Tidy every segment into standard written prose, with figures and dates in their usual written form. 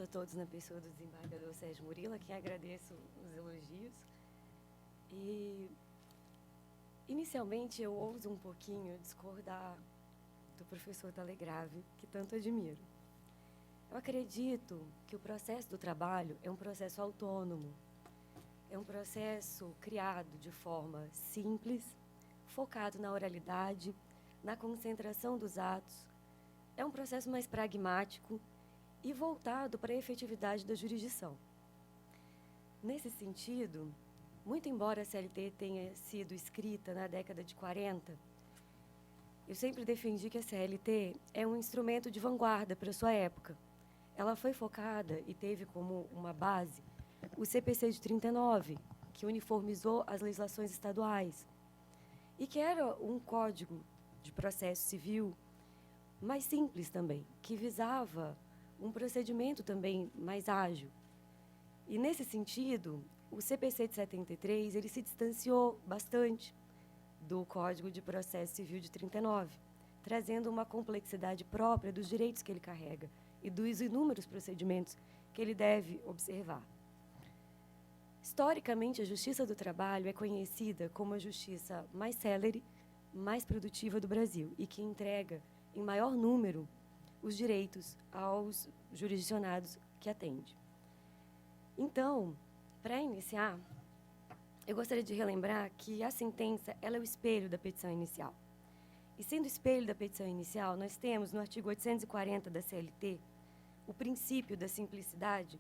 a todos na pessoa do desembargador Sérgio Murilo, a quem agradeço os elogios. E, inicialmente, eu ouso um pouquinho discordar do professor Talegrave, que tanto admiro. Eu acredito que o processo do trabalho é um processo autônomo, é um processo criado de forma simples, focado na oralidade, na concentração dos atos. É um processo mais pragmático e voltado para a efetividade da jurisdição. Nesse sentido, muito embora a CLT tenha sido escrita na década de 40, eu sempre defendi que a CLT é um instrumento de vanguarda para a sua época. Ela foi focada e teve como uma base o CPC de 39, que uniformizou as legislações estaduais, e que era um código de processo civil mais simples também, que visava um procedimento também mais ágil. E, nesse sentido, o CPC de 73 ele se distanciou bastante do Código de Processo Civil de 39, trazendo uma complexidade própria dos direitos que ele carrega e dos inúmeros procedimentos que ele deve observar. Historicamente, a Justiça do Trabalho é conhecida como a justiça mais célere, mais produtiva do Brasil e que entrega, em maior número, os direitos aos jurisdicionados que atende. Então, para iniciar, eu gostaria de relembrar que a sentença ela é o espelho da petição inicial. E, sendo espelho da petição inicial, nós temos, no artigo 840 da CLT, o princípio da simplicidade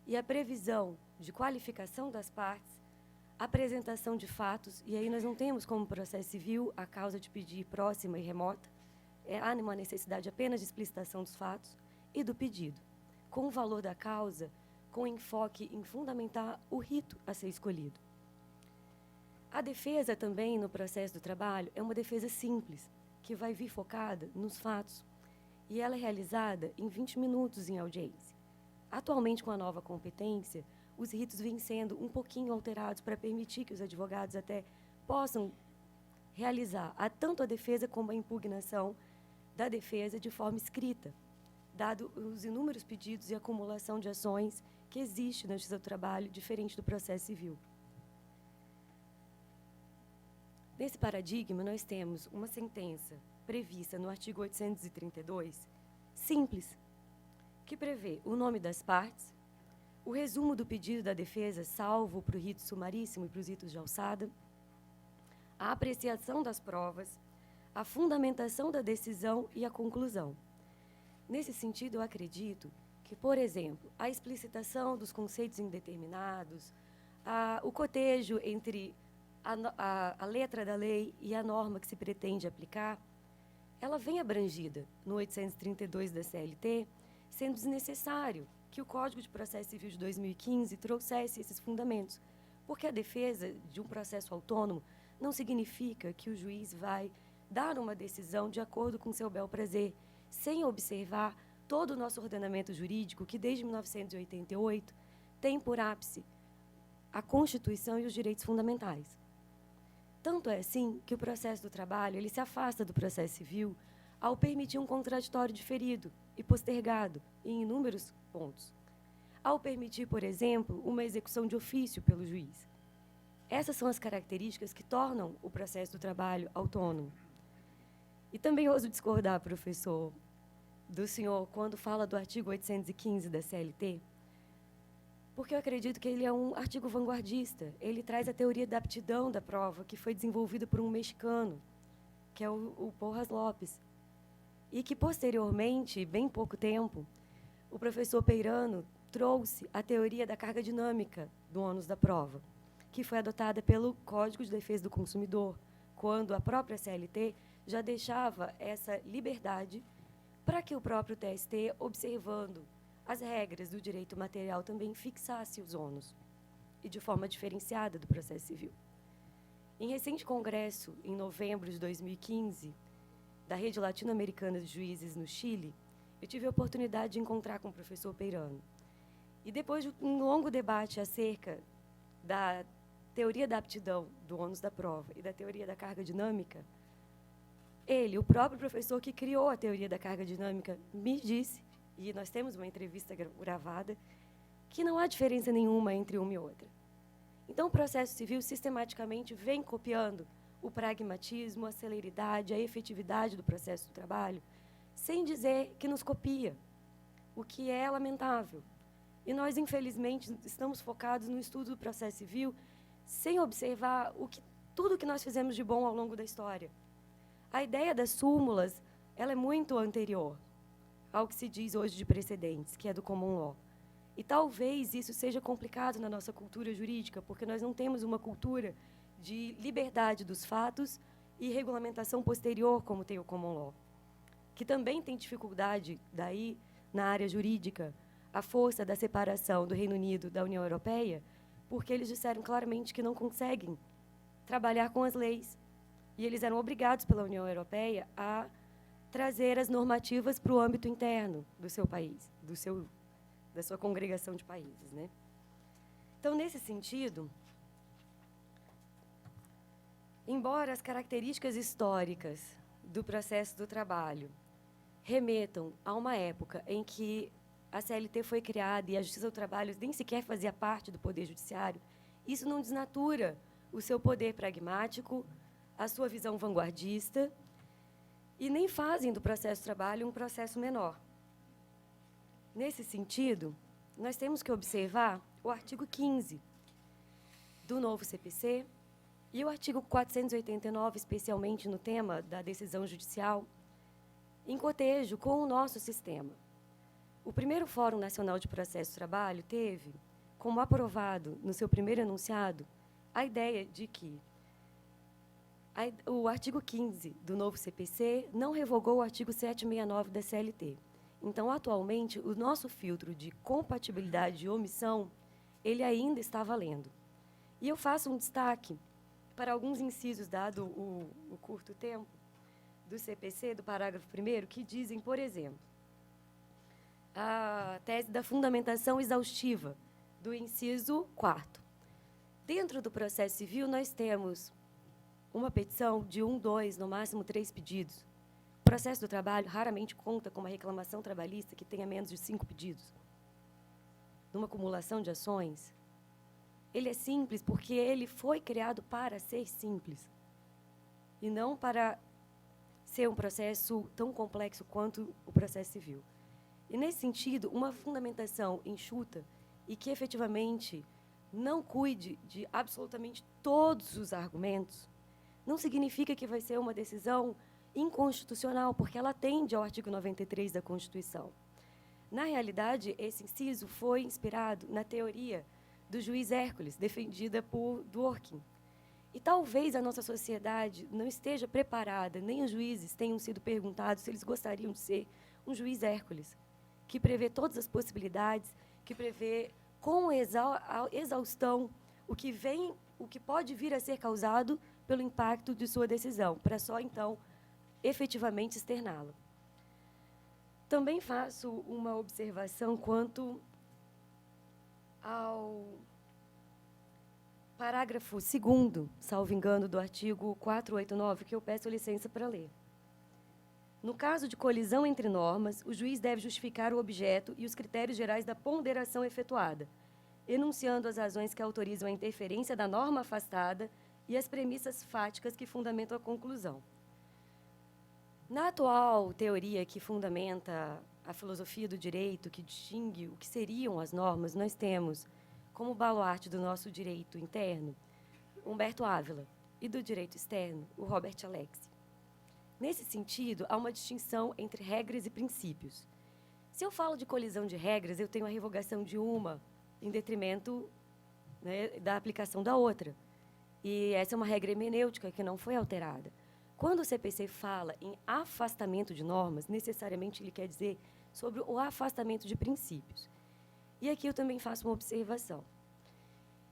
e a previsão de qualificação das partes, apresentação de fatos, e aí nós não temos como processo civil a causa de pedir próxima e remota, há uma necessidade apenas de explicitação dos fatos e do pedido, com o valor da causa, com enfoque em fundamentar o rito a ser escolhido. A defesa também, no processo do trabalho, é uma defesa simples, que vai vir focada nos fatos, e ela é realizada em 20 minutos em audiência. Atualmente, com a nova competência, os ritos vêm sendo um pouquinho alterados para permitir que os advogados até possam realizar tanto a defesa como a impugnação da defesa de forma escrita, dado os inúmeros pedidos e acumulação de ações que existe na Justiça do Trabalho, diferente do processo civil. Nesse paradigma, nós temos uma sentença prevista no artigo 832, simples, que prevê o nome das partes, o resumo do pedido da defesa, salvo para o rito sumaríssimo e para os ritos de alçada, a apreciação das provas, a fundamentação da decisão e a conclusão. Nesse sentido, eu acredito que, por exemplo, a explicitação dos conceitos indeterminados, o cotejo entre a letra da lei e a norma que se pretende aplicar, ela vem abrangida no 832 da CLT, sendo desnecessário que o Código de Processo Civil de 2015 trouxesse esses fundamentos, porque a defesa de um processo autônomo não significa que o juiz vai dar uma decisão de acordo com seu bel prazer, sem observar todo o nosso ordenamento jurídico, que desde 1988 tem por ápice a Constituição e os direitos fundamentais. Tanto é assim que o processo do trabalho ele se afasta do processo civil ao permitir um contraditório diferido e postergado em inúmeros pontos, ao permitir, por exemplo, uma execução de ofício pelo juiz. Essas são as características que tornam o processo do trabalho autônomo. E também ouso discordar, professor, do senhor quando fala do artigo 815 da CLT, porque eu acredito que ele é um artigo vanguardista. Ele traz a teoria da aptidão da prova, que foi desenvolvida por um mexicano, que é o Porras Lopes, e que, posteriormente, bem pouco tempo, o professor Peirano trouxe a teoria da carga dinâmica do ônus da prova, que foi adotada pelo Código de Defesa do Consumidor, quando a própria CLT já deixava essa liberdade para que o próprio TST, observando as regras do direito material, também fixasse os ônus, e de forma diferenciada do processo civil. Em recente congresso, em novembro de 2015, da Rede Latino-Americana de Juízes no Chile, eu tive a oportunidade de encontrar com o professor Peirano. E depois de um longo debate acerca da teoria da aptidão do ônus da prova e da teoria da carga dinâmica, ele, o próprio professor que criou a teoria da carga dinâmica, me disse e nós temos uma entrevista gravada, que não há diferença nenhuma entre uma e outra. Então, o processo civil sistematicamente vem copiando o pragmatismo, a celeridade, a efetividade do processo do trabalho, sem dizer que nos copia, o que é lamentável. E nós, infelizmente, estamos focados no estudo do processo civil sem observar tudo o que nós fizemos de bom ao longo da história. A ideia das súmulas, ela é muito anterior ao que se diz hoje de precedentes, que é do common law. E talvez isso seja complicado na nossa cultura jurídica, porque nós não temos uma cultura de liberdade dos fatos e regulamentação posterior, como tem o common law, que também tem dificuldade, daí, na área jurídica, a força da separação do Reino Unido da União Europeia, porque eles disseram claramente que não conseguem trabalhar com as leis. E eles eram obrigados pela União Europeia a trazer as normativas para o âmbito interno do seu país, da sua congregação de países, né? Então, nesse sentido, embora as características históricas do processo do trabalho remetam a uma época em que a CLT foi criada e a Justiça do Trabalho nem sequer fazia parte do Poder Judiciário, isso não desnatura o seu poder pragmático, a sua visão vanguardista, e nem fazem do processo do trabalho um processo menor. Nesse sentido, nós temos que observar o artigo 15 do novo CPC e o artigo 489, especialmente no tema da decisão judicial, em cotejo com o nosso sistema. O primeiro Fórum Nacional de Processo do Trabalho teve, como aprovado no seu primeiro enunciado, a ideia de que o artigo 15 do novo CPC não revogou o artigo 769 da CLT. Então, atualmente, o nosso filtro de compatibilidade e omissão, ele ainda está valendo. E eu faço um destaque para alguns incisos, dado o curto tempo do CPC, do parágrafo 1º, que dizem, por exemplo, a tese da fundamentação exaustiva do inciso 4º. Dentro do processo civil, nós temos uma petição de 1, 2, no máximo 3 pedidos. O processo do trabalho raramente conta com uma reclamação trabalhista que tenha menos de 5 pedidos. Numa acumulação de ações, ele é simples porque ele foi criado para ser simples e não para ser um processo tão complexo quanto o processo civil. E, nesse sentido, uma fundamentação enxuta e que, efetivamente, não cuide de absolutamente todos os argumentos, não significa que vai ser uma decisão inconstitucional, porque ela atende ao artigo 93 da Constituição. Na realidade, esse inciso foi inspirado na teoria do juiz Hércules, defendida por Dworkin. E talvez a nossa sociedade não esteja preparada, nem os juízes tenham sido perguntados se eles gostariam de ser um juiz Hércules, que prevê todas as possibilidades, que prevê com exaustão o que pode vir a ser causado pelo impacto de sua decisão, para só, então, efetivamente externá-la. Também faço uma observação quanto ao parágrafo 2º, salvo engano, do artigo 489, que eu peço licença para ler. No caso de colisão entre normas, o juiz deve justificar o objeto e os critérios gerais da ponderação efetuada, enunciando as razões que autorizam a interferência da norma afastada e as premissas fáticas que fundamentam a conclusão. Na atual teoria que fundamenta a filosofia do direito, que distingue o que seriam as normas, nós temos como baluarte do nosso direito interno Humberto Ávila e do direito externo o Robert Alexi. Nesse sentido, há uma distinção entre regras e princípios. Se eu falo de colisão de regras, eu tenho a revogação de uma em detrimento, né, da aplicação da outra. E essa é uma regra hermenêutica que não foi alterada. Quando o CPC fala em afastamento de normas, necessariamente ele quer dizer sobre o afastamento de princípios. E aqui eu também faço uma observação.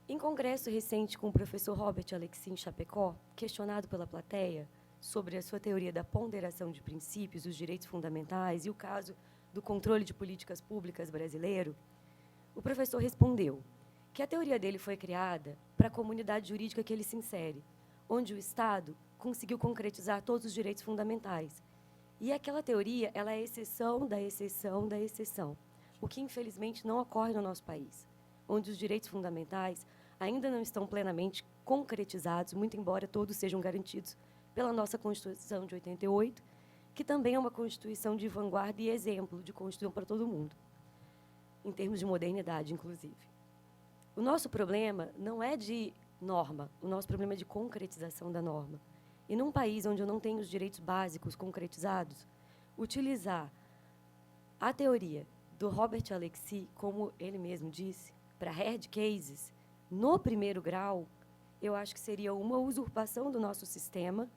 Em congresso recente com o professor Robert Alexi em Chapecó, questionado pela plateia sobre a sua teoria da ponderação de princípios, dos direitos fundamentais e o caso do controle de políticas públicas brasileiro, o professor respondeu que a teoria dele foi criada para a comunidade jurídica que ele se insere, onde o Estado conseguiu concretizar todos os direitos fundamentais E aquela teoria, ela é a exceção da exceção da exceção, o que, infelizmente, não ocorre no nosso país, onde os direitos fundamentais ainda não estão plenamente concretizados, muito embora todos sejam garantidos pela nossa Constituição de 88, que também é uma Constituição de vanguarda e exemplo de Constituição para todo mundo, em termos de modernidade, inclusive. O nosso problema não é de norma, o nosso problema é de concretização da norma. E num país onde eu não tenho os direitos básicos concretizados, utilizar a teoria do Robert Alexy, como ele mesmo disse, para hard cases, no primeiro grau, eu acho que seria uma usurpação do nosso sistema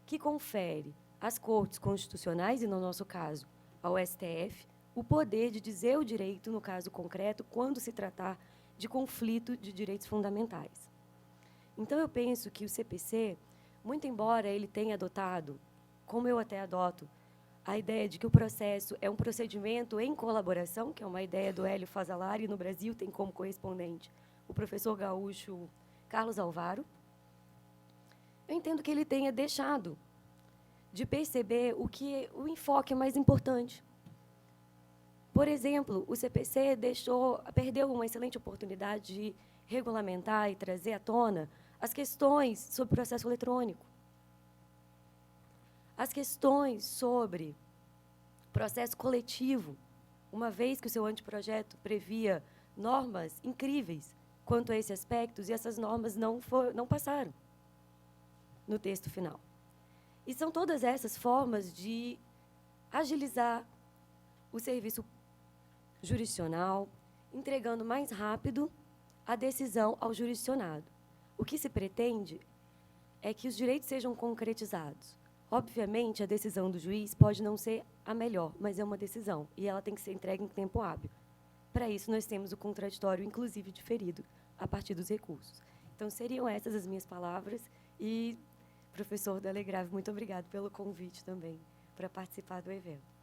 que confere às cortes constitucionais, e no nosso caso, ao STF, o poder de dizer o direito, no caso concreto, quando se tratar de conflito de direitos fundamentais. Então, eu penso que o CPC, muito embora ele tenha adotado, como eu até adoto, a ideia de que o processo é um procedimento em colaboração, que é uma ideia do Hélio Fazzolari, e no Brasil tem como correspondente o professor gaúcho Carlos Alvaro, eu entendo que ele tenha deixado de perceber o enfoque mais importante. Por exemplo, o CPC perdeu uma excelente oportunidade de regulamentar e trazer à tona as questões sobre o processo eletrônico, as questões sobre processo coletivo, uma vez que o seu anteprojeto previa normas incríveis quanto a esses aspectos, e essas normas não passaram no texto final. E são todas essas formas de agilizar o serviço jurisdicional, entregando mais rápido a decisão ao jurisdicionado. O que se pretende é que os direitos sejam concretizados. Obviamente, a decisão do juiz pode não ser a melhor, mas é uma decisão, e ela tem que ser entregue em tempo hábil. Para isso, nós temos o contraditório, inclusive diferido, a partir dos recursos. Então, seriam essas as minhas palavras, e, professor Delegrave, muito obrigado pelo convite também para participar do evento.